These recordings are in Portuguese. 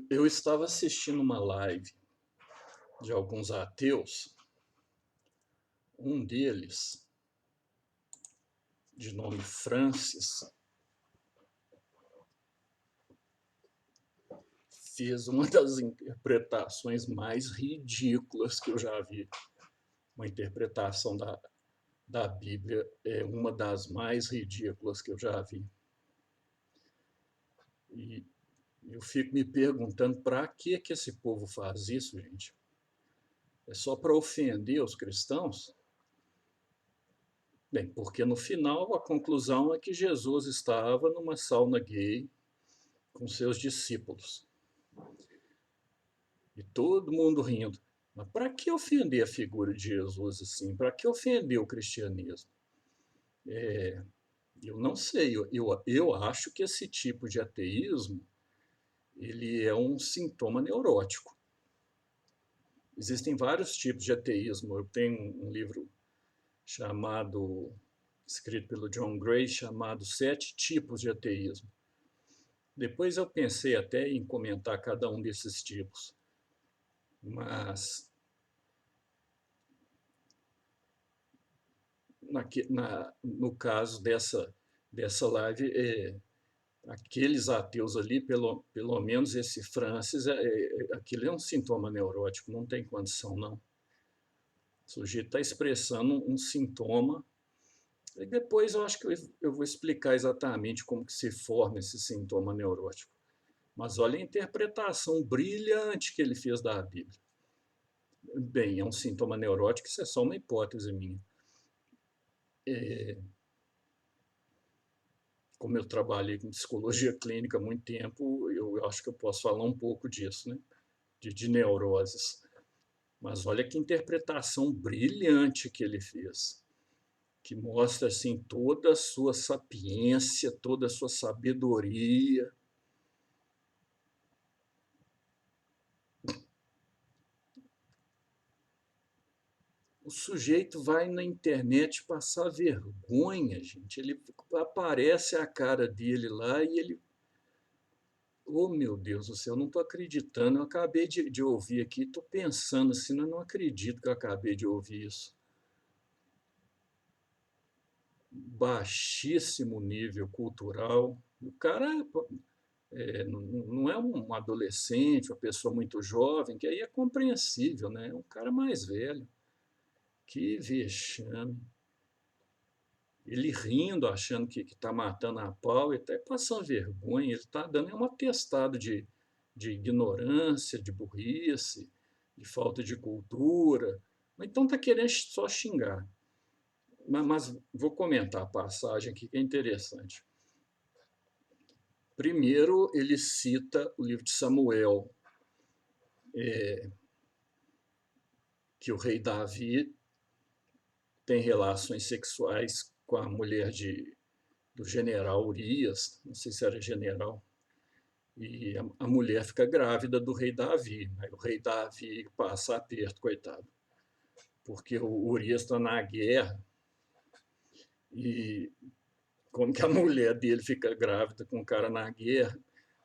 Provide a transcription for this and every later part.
Eu estava assistindo uma live de alguns ateus, um deles, de nome Francis, fez uma das interpretações mais ridículas que eu já vi. Uma interpretação da Bíblia é uma das mais ridículas que eu já vi. E eu fico me perguntando para que esse povo faz isso, gente? É só para ofender os cristãos? Bem, porque no final a conclusão é que Jesus estava numa sauna gay com seus discípulos. E todo mundo rindo. Mas para que ofender a figura de Jesus assim? Para que ofender o cristianismo? Eu não sei, eu acho que esse tipo de ateísmo ele é um sintoma neurótico. Existem vários tipos de ateísmo. Eu tenho um livro escrito pelo John Gray, chamado Sete Tipos de Ateísmo. Depois eu pensei até em comentar cada um desses tipos, mas no caso dessa live, aqueles ateus ali, pelo menos esse Francis, aquilo é um sintoma neurótico, não tem condição, não. O sujeito está expressando um sintoma, e depois eu acho que eu vou explicar exatamente como que se forma esse sintoma neurótico. Mas olha a interpretação brilhante que ele fez da Bíblia. Bem, é um sintoma neurótico, isso é só uma hipótese minha. Como eu trabalhei com psicologia clínica há muito tempo, eu acho que eu posso falar um pouco disso, né? De neuroses. Mas olha que interpretação brilhante que ele fez, que mostra assim toda a sua sapiência, toda a sua sabedoria. O sujeito vai na internet passar vergonha, gente. Ele aparece a cara dele lá e ele. Oh, meu Deus do céu, eu não estou acreditando. Eu acabei de ouvir aqui, estou pensando assim, eu não acredito que eu acabei de ouvir isso. Baixíssimo nível cultural. O cara não é um adolescente, uma pessoa muito jovem, que aí é compreensível, né? É um cara mais velho. Que vexame. Ele rindo, achando que está matando a pau, e até passando vergonha, ele está dando um atestado de ignorância, de burrice, de falta de cultura. Então está querendo só xingar. Mas vou comentar a passagem aqui que é interessante. Primeiro, ele cita o livro de Samuel, que o rei Davi tem relações sexuais com a mulher do general Urias, não sei se era general, e a mulher fica grávida do rei Davi. Aí o rei Davi passa aperto, coitado, porque o Urias está na guerra e como que a mulher dele fica grávida com o cara na guerra?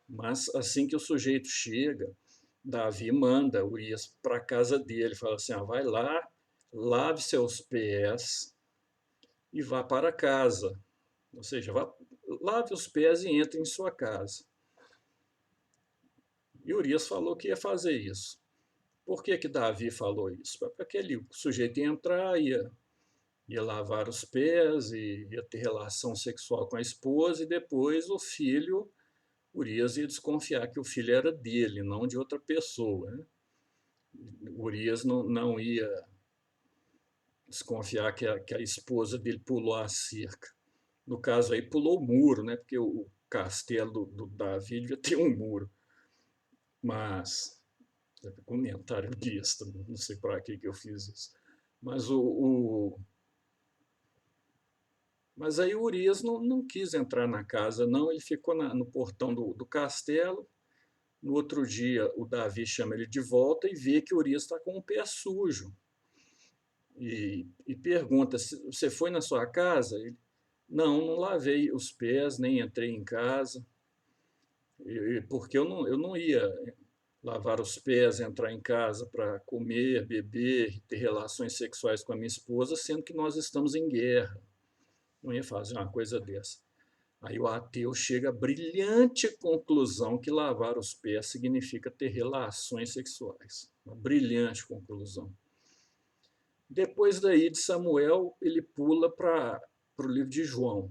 Mas assim que o sujeito chega, Davi manda Urias para a casa dele, fala assim, vai lá, lave seus pés e vá para casa. Ou seja, lave os pés e entre em sua casa. E Urias falou que ia fazer isso. Por que Davi falou isso? Para que aquele sujeito ia entrar, ia lavar os pés, ia ter relação sexual com a esposa, e depois o filho, Urias ia desconfiar que o filho era dele, não de outra pessoa. Né? Urias não ia desconfiar que a esposa dele pulou a cerca. No caso aí, pulou o muro, né? Porque o castelo do Davi devia ter um muro. Mas, comentário besta, não sei para que eu fiz isso. Mas mas aí o Urias não quis entrar na casa, não. Ele ficou no portão do castelo. No outro dia, o Davi chama ele de volta e vê que o Urias está com o pé sujo. E pergunta, você foi na sua casa? Ele, não lavei os pés, nem entrei em casa. Porque eu não ia lavar os pés, entrar em casa para comer, beber, ter relações sexuais com a minha esposa, sendo que nós estamos em guerra. Não ia fazer uma coisa dessa. Aí o ateu chega à brilhante conclusão que lavar os pés significa ter relações sexuais. Uma brilhante conclusão. Depois daí de Samuel, ele pula para o livro de João,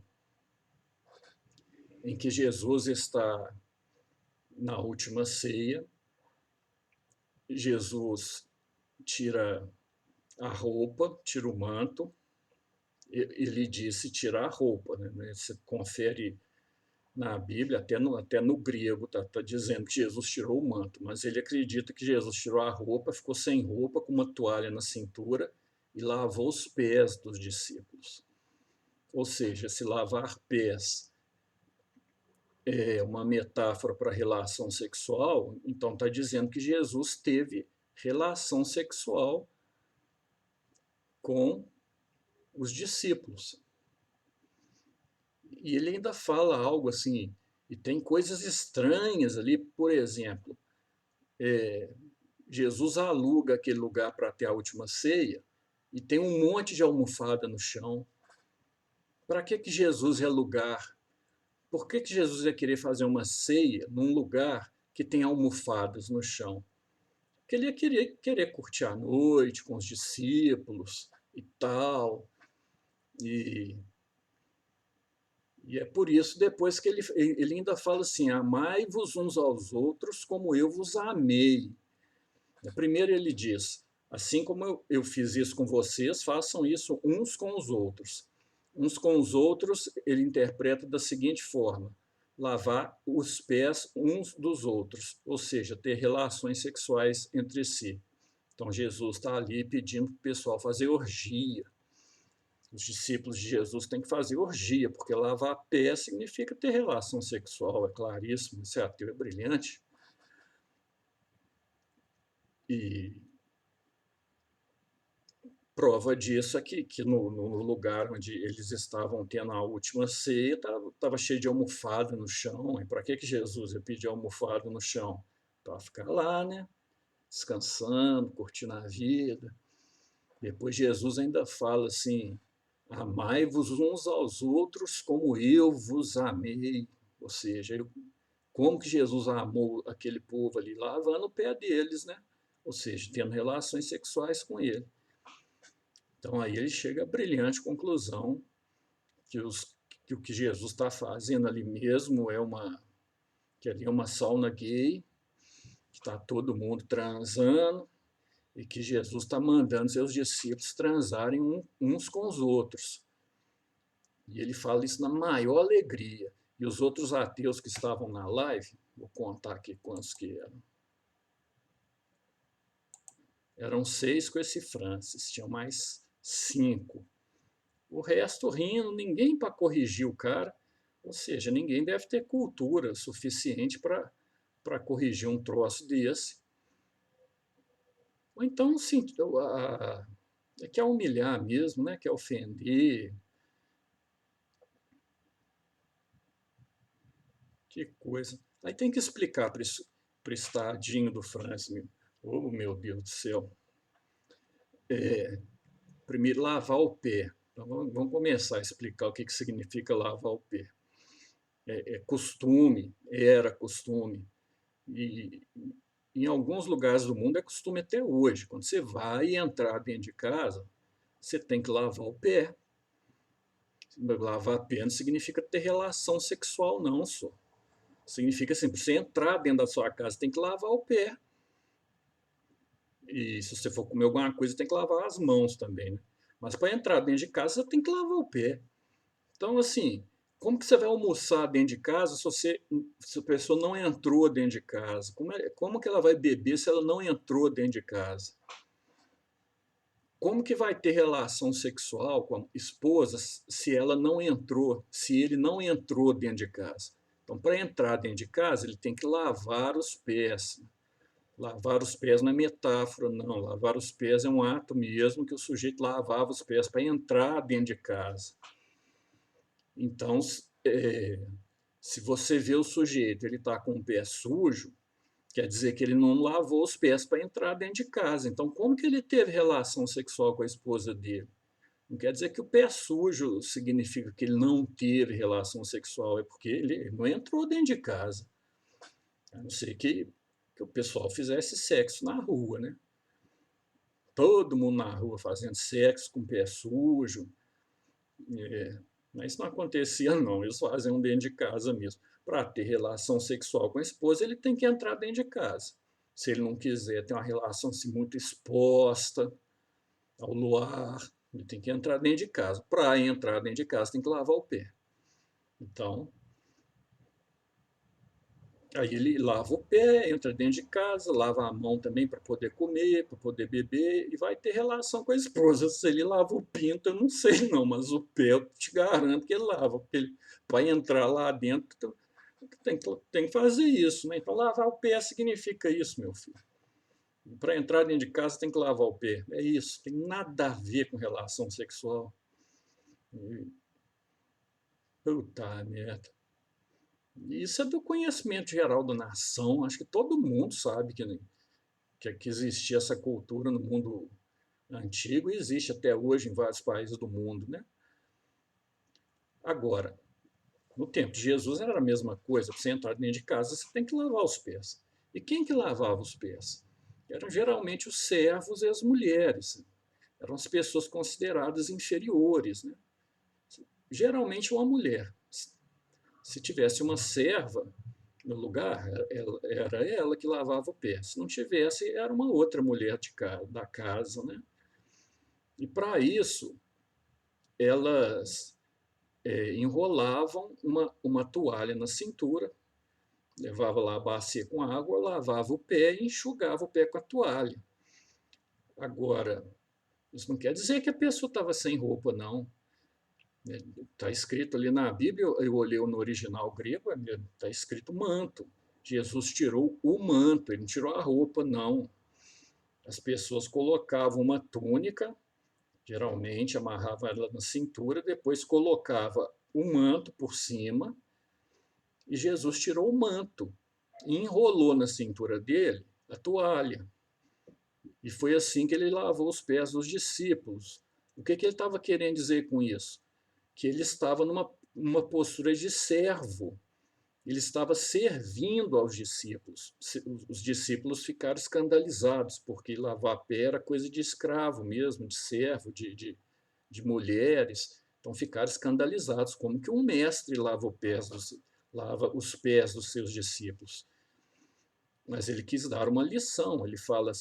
em que Jesus está na última ceia. Jesus tira a roupa, tira o manto. Ele disse tirar a roupa, né? Você confere na Bíblia, até no grego, tá dizendo que Jesus tirou o manto, mas ele acredita que Jesus tirou a roupa, ficou sem roupa, com uma toalha na cintura e lavou os pés dos discípulos. Ou seja, se lavar pés é uma metáfora para relação sexual, então está dizendo que Jesus teve relação sexual com os discípulos. E ele ainda fala algo assim, e tem coisas estranhas ali, por exemplo, Jesus aluga aquele lugar para ter a última ceia e tem um monte de almofada no chão. Para que Jesus ia alugar? Por que Jesus ia querer fazer uma ceia num lugar que tem almofadas no chão? Porque ele ia querer curtir a noite com os discípulos e tal. E é por isso, depois que ele ainda fala assim: amai-vos uns aos outros como eu vos amei. Primeiro ele diz: assim como eu fiz isso com vocês, façam isso uns com os outros. Uns com os outros, ele interpreta da seguinte forma: lavar os pés uns dos outros, ou seja, ter relações sexuais entre si. Então Jesus está ali pedindo para o pessoal fazer orgia. Os discípulos de Jesus têm que fazer orgia, porque lavar pé significa ter relação sexual, é claríssimo, esse ateu é brilhante. E prova disso é que no lugar onde eles estavam tendo a última ceia, estava cheio de almofada no chão. E para que Jesus ia pedir almofada no chão? Para ficar lá, né? Descansando, curtindo a vida. Depois Jesus ainda fala assim: amai-vos uns aos outros como eu vos amei. Ou seja, como que Jesus amou aquele povo ali? Lavando o pé deles, né? Ou seja, tendo relações sexuais com ele. Então aí ele chega à brilhante conclusão que o que Jesus está fazendo ali mesmo que ali é uma sauna gay, que está todo mundo transando, e que Jesus está mandando seus discípulos transarem uns com os outros. E ele fala isso na maior alegria. E os outros ateus que estavam na live, vou contar aqui quantos que eram. Eram 6 com esse Francis, tinham mais 5. O resto rindo, ninguém para corrigir o cara. Ou seja, ninguém deve ter cultura suficiente para corrigir um troço desse. Ou então, sim, quer humilhar mesmo, né? Quer ofender. Que coisa. Aí tem que explicar para esse tadinho do Francis. Oh, meu Deus do céu. Primeiro, lavar o pé. Então, vamos começar a explicar o que significa lavar o pé. É costume, era costume. E em alguns lugares do mundo é costume até hoje. Quando você vai entrar dentro de casa, você tem que lavar o pé. Lavar pé não significa ter relação sexual, não, só. Significa assim, para você entrar dentro da sua casa, tem que lavar o pé. E se você for comer alguma coisa, tem que lavar as mãos também, né? Mas para entrar dentro de casa, você tem que lavar o pé. Então, assim, como que você vai almoçar dentro de casa se a pessoa não entrou dentro de casa? Como que ela vai beber se ela não entrou dentro de casa? Como que vai ter relação sexual com a esposa se ela não entrou, se ele não entrou dentro de casa? Então, para entrar dentro de casa, ele tem que lavar os pés. Lavar os pés não é metáfora, não. Lavar os pés é um ato mesmo que o sujeito lavava os pés para entrar dentro de casa. Então, Se você vê o sujeito, ele está com o pé sujo, quer dizer que ele não lavou os pés para entrar dentro de casa. Então, como que ele teve relação sexual com a esposa dele? Não quer dizer que o pé sujo significa que ele não teve relação sexual, é porque ele não entrou dentro de casa. A não ser que o pessoal fizesse sexo na rua, né? Todo mundo na rua fazendo sexo com o pé sujo. Mas isso não acontecia, não. Eles faziam dentro de casa mesmo. Para ter relação sexual com a esposa, ele tem que entrar dentro de casa. Se ele não quiser ter uma relação assim, muito exposta ao luar, ele tem que entrar dentro de casa. Para entrar dentro de casa, tem que lavar o pé. Então, aí ele lava o pé, entra dentro de casa, lava a mão também para poder comer, para poder beber, e vai ter relação com a esposa. Se ele lava o pinto, eu não sei não, mas o pé eu te garanto que ele lava, porque ele, para entrar lá dentro tem que fazer isso, né? Então lavar o pé significa isso, meu filho. Para entrar dentro de casa tem que lavar o pé. É isso, tem nada a ver com relação sexual. Puta merda. Isso é do conhecimento geral da nação. Acho que todo mundo sabe que existia essa cultura no mundo antigo e existe até hoje em vários países do mundo, né? Agora, no tempo de Jesus era a mesma coisa. Para você entrar dentro de casa, você tem que lavar os pés. E quem que lavava os pés? Eram geralmente os servos e as mulheres. Eram as pessoas consideradas inferiores, né? Geralmente uma mulher. Se tivesse uma serva no lugar, era ela que lavava o pé. Se não tivesse, era uma outra mulher da casa, né? E para isso, elas enrolavam uma toalha na cintura, levava lá a bacia com água, lavava o pé e enxugava o pé com a toalha. Agora, isso não quer dizer que a pessoa estava sem roupa, não. Está escrito ali na Bíblia, eu olhei no original grego, está escrito manto. Jesus tirou o manto, ele não tirou a roupa, não. As pessoas colocavam uma túnica, geralmente amarrava ela na cintura, depois colocava o manto por cima, e Jesus tirou o manto e enrolou na cintura dele a toalha. E foi assim que ele lavou os pés dos discípulos. O que ele estava querendo dizer com isso? Que ele estava numa postura de servo. Ele estava servindo aos discípulos. Os discípulos ficaram escandalizados, porque lavar pé era coisa de escravo mesmo, de servo, de mulheres. Então ficaram escandalizados. Como que um mestre lava os pés dos seus discípulos? Mas ele quis dar uma lição. Ele fala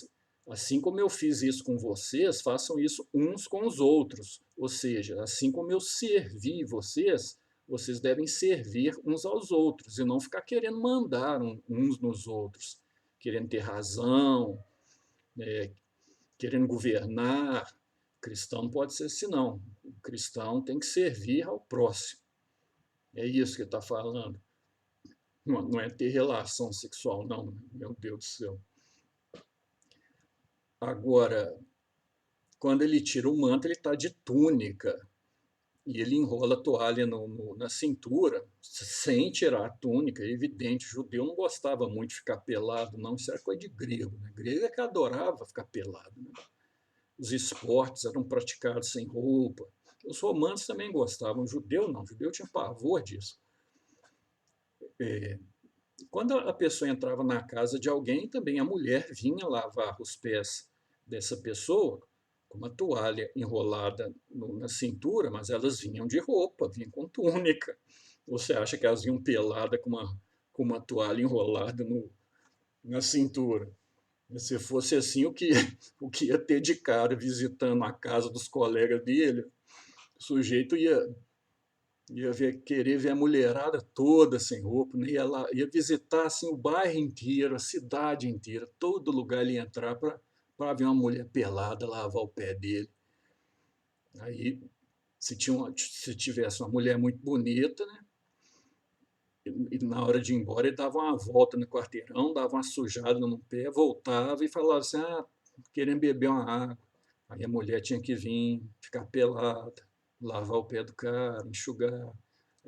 assim como eu fiz isso com vocês, façam isso uns com os outros. Ou seja, assim como eu servi vocês, vocês devem servir uns aos outros e não ficar querendo mandar uns nos outros, querendo ter razão, querendo governar. O cristão não pode ser assim, não. O cristão tem que servir ao próximo. É isso que ele está falando. Não é ter relação sexual, não. Meu Deus do céu. Agora, quando ele tira o manto, ele está de túnica. E ele enrola a toalha na cintura, sem tirar a túnica. É evidente, o judeu não gostava muito de ficar pelado, não. Isso era coisa de grego. Né? Grego é que adorava ficar pelado. Né? Os esportes eram praticados sem roupa. Os romanos também gostavam, o judeu não. O judeu tinha pavor disso. Quando a pessoa entrava na casa de alguém, também a mulher vinha lavar os pés dessa pessoa com uma toalha enrolada na cintura, mas elas vinham de roupa, vinham com túnica. Você acha que elas vinham pelada com uma toalha enrolada na cintura? Se fosse assim, o que ia ter de cara visitando a casa dos colegas dele, o sujeito querer ver a mulherada toda sem roupa, né? Ia visitar assim, o bairro inteiro, a cidade inteira, todo lugar ele ia entrar para ver uma mulher pelada, lavar o pé dele. Aí, se tivesse uma mulher muito bonita, né? E na hora de ir embora, ele dava uma volta no quarteirão, dava uma sujada no pé, voltava e falava assim: querendo beber uma água. Aí a mulher tinha que vir, ficar pelada, lavar o pé do cara, enxugar.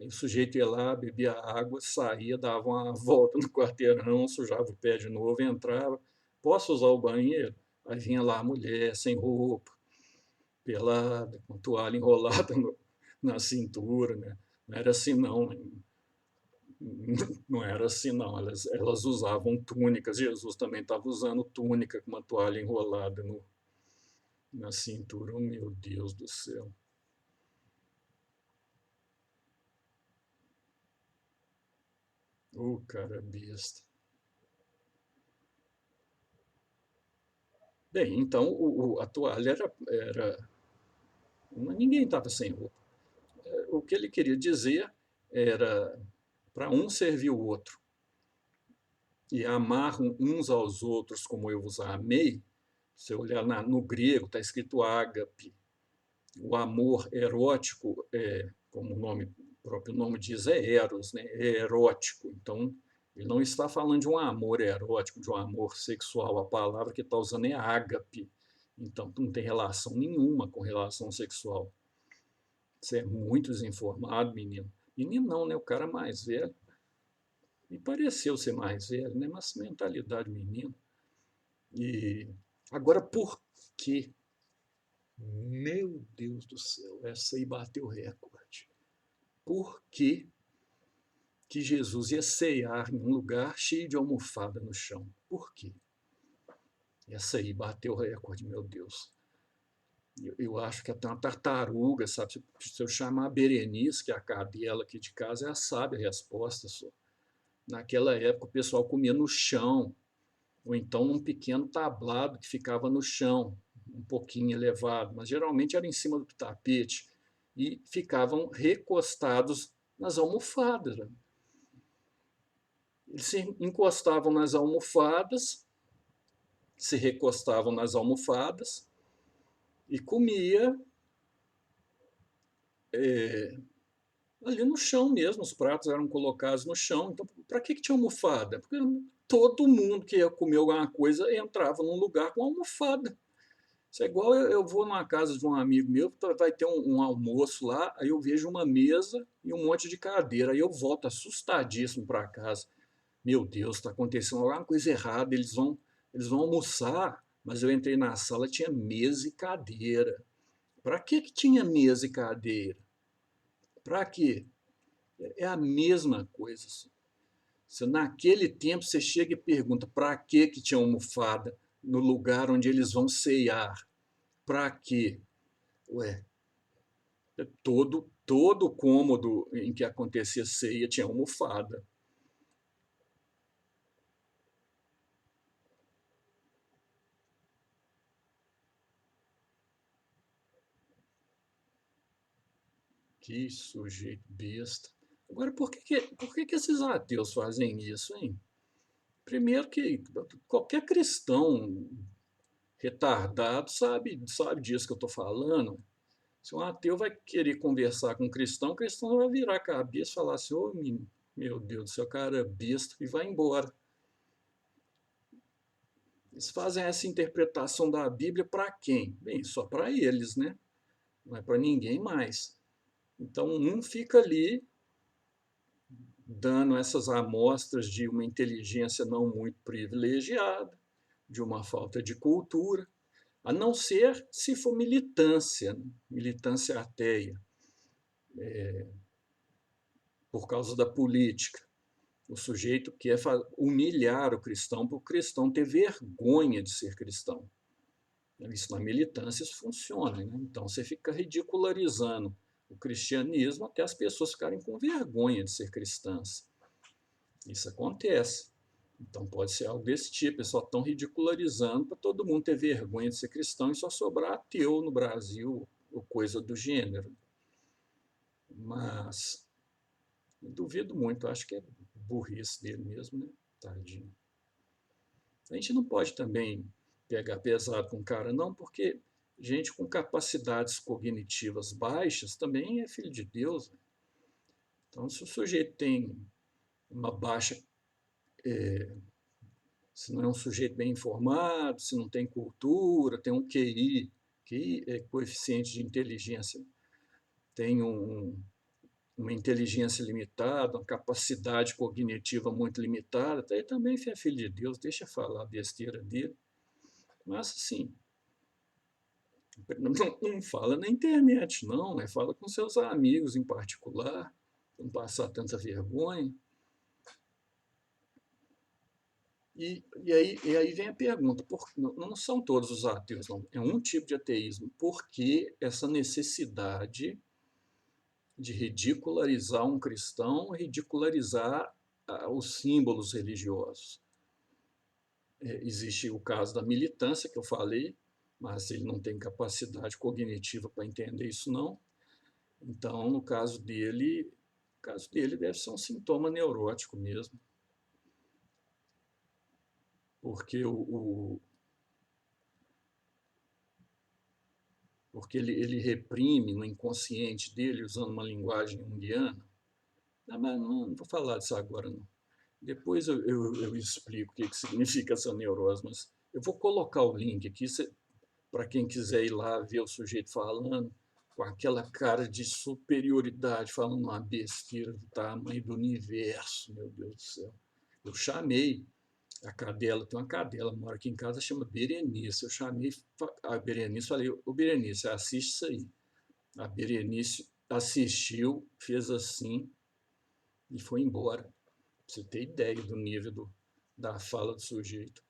Aí o sujeito ia lá, bebia água, saía, dava uma volta no quarteirão, sujava o pé de novo, entrava. Posso usar o banheiro? Aí vinha lá a mulher, sem roupa, pelada, com toalha enrolada na cintura, né? Não era assim, não. Não era assim, não. Elas usavam túnicas. Jesus também estava usando túnica com uma toalha enrolada na cintura. Oh, meu Deus do céu. O cara besta. Bem, então a toalha era. Ninguém estava sem roupa. O que ele queria dizer era para um servir o outro e amar uns aos outros como eu vos amei. Se você olhar no grego, está escrito ágape. O amor erótico, como o próprio nome diz, é eros, né? É erótico. Então, ele não está falando de um amor erótico, de um amor sexual. A palavra que está usando é ágape. Então, não tem relação nenhuma com relação sexual. Você é muito desinformado, menino. Menino não, né? O cara mais velho. Me pareceu ser mais velho, né? Mas mentalidade menino. E agora, por quê? Meu Deus do céu, essa aí bateu recorde. Por que que Jesus ia ceiar em um lugar cheio de almofada no chão? Por quê? Essa aí bateu recorde, meu Deus. Eu acho que até uma tartaruga, sabe? Se eu chamar a Berenice, que é a cadela aqui de casa, ela sabe a resposta. Só. Naquela época o pessoal comia no chão, ou então num pequeno tablado que ficava no chão, um pouquinho elevado, mas geralmente era em cima do tapete, e ficavam recostados nas almofadas. Né? Eles se encostavam nas almofadas, se recostavam nas almofadas e comia ali no chão mesmo, os pratos eram colocados no chão. Então, para que tinha almofada? Porque todo mundo que ia comer alguma coisa entrava num lugar com almofada. Isso é igual eu vou numa casa de um amigo meu, vai ter um almoço lá, aí eu vejo uma mesa e um monte de cadeira, aí eu volto assustadíssimo para casa. Meu Deus, está acontecendo alguma coisa errada, eles vão almoçar, mas eu entrei na sala, tinha mesa e cadeira. Para que tinha mesa e cadeira? Para quê? É a mesma coisa. Se naquele tempo você chega e pergunta para que tinha almofada no lugar onde eles vão ceiar? Para quê? Ué, todo cômodo em que acontecia ceia tinha almofada. Que sujeito besta. Agora, por que esses ateus fazem isso, hein? Primeiro que qualquer cristão retardado sabe disso que eu estou falando. Se um ateu vai querer conversar com um cristão, o cristão vai virar a cabeça e falar assim, ô, meu Deus do céu, cara é besta, e vai embora. Eles fazem essa interpretação da Bíblia para quem? Bem, só para eles, né? Não é para ninguém mais. Então, um fica ali dando essas amostras de uma inteligência não muito privilegiada, de uma falta de cultura, a não ser se for militância, né? Militância ateia, por causa da política. O sujeito quer humilhar o cristão para o cristão ter vergonha de ser cristão. Isso na militância isso funciona. Né? Então você fica ridicularizando o cristianismo até as pessoas ficarem com vergonha de ser cristãs. Isso acontece. Então pode ser algo desse tipo, eles só estão ridicularizando para todo mundo ter vergonha de ser cristão e só sobrar ateu no Brasil, ou coisa do gênero. Mas duvido muito, acho que é burrice dele mesmo, né? Tadinho. A gente não pode também pegar pesado com o cara, não, porque gente com capacidades cognitivas baixas também é filho de Deus. Né? Então, se o sujeito tem uma baixa, se não é um sujeito bem informado, se não tem cultura, tem um QI é coeficiente de inteligência, tem um uma inteligência limitada, uma capacidade cognitiva muito limitada, até ele também é filho de Deus, deixa falar a besteira dele. Mas, assim, não fala na internet, não, fala com seus amigos em particular, não passar tanta vergonha. E aí vem a pergunta, não são todos os ateus, não, é um tipo de ateísmo, por que essa necessidade de ridicularizar um cristão, ridicularizar os símbolos religiosos? Existe o caso da militância, que eu falei, mas ele não tem capacidade cognitiva para entender isso, não. Então, no caso dele deve ser um sintoma neurótico mesmo, porque porque ele reprime no inconsciente dele, usando uma linguagem junguiana. Mas não vou falar disso agora, não. Depois eu explico o que significa essa neurose, mas eu vou colocar o link aqui para quem quiser ir lá ver o sujeito falando, com aquela cara de superioridade, falando uma besteira do tamanho do universo, meu Deus do céu. Eu chamei a cadela, tem uma cadela, mora aqui em casa, chama Berenice. Eu chamei a Berenice, falei, ô Berenice, assiste isso aí. A Berenice assistiu, fez assim e foi embora. Pra você ter ideia do nível da fala do sujeito.